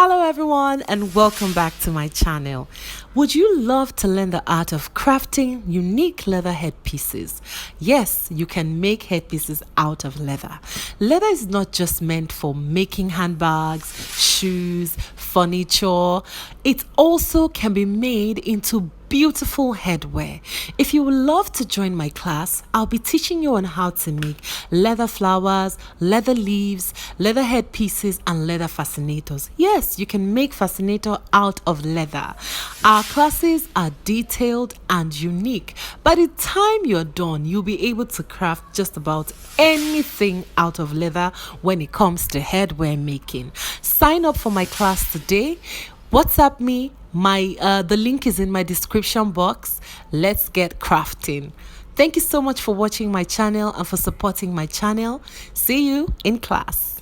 Hello everyone and welcome back to my channel. Would you love to learn the art of crafting unique leather headpieces? Yes, you can make headpieces out of leather. Leather is not just meant for making handbags, shoes, furniture. It also can be made into beautiful headwear. If you would love to join my class, I'll be teaching you on how to make leather flowers, leather leaves, leather headpieces, and leather fascinators. Yes, you can make fascinator out of leather. Our classes are detailed and unique. By the time you're done, you'll be able to craft just about anything out of leather when it comes to headwear making. Sign up for my class today. WhatsApp me. The link is in my description box. Let's get crafting. Thank you so much for watching my channel and for supporting my channel. See you in class.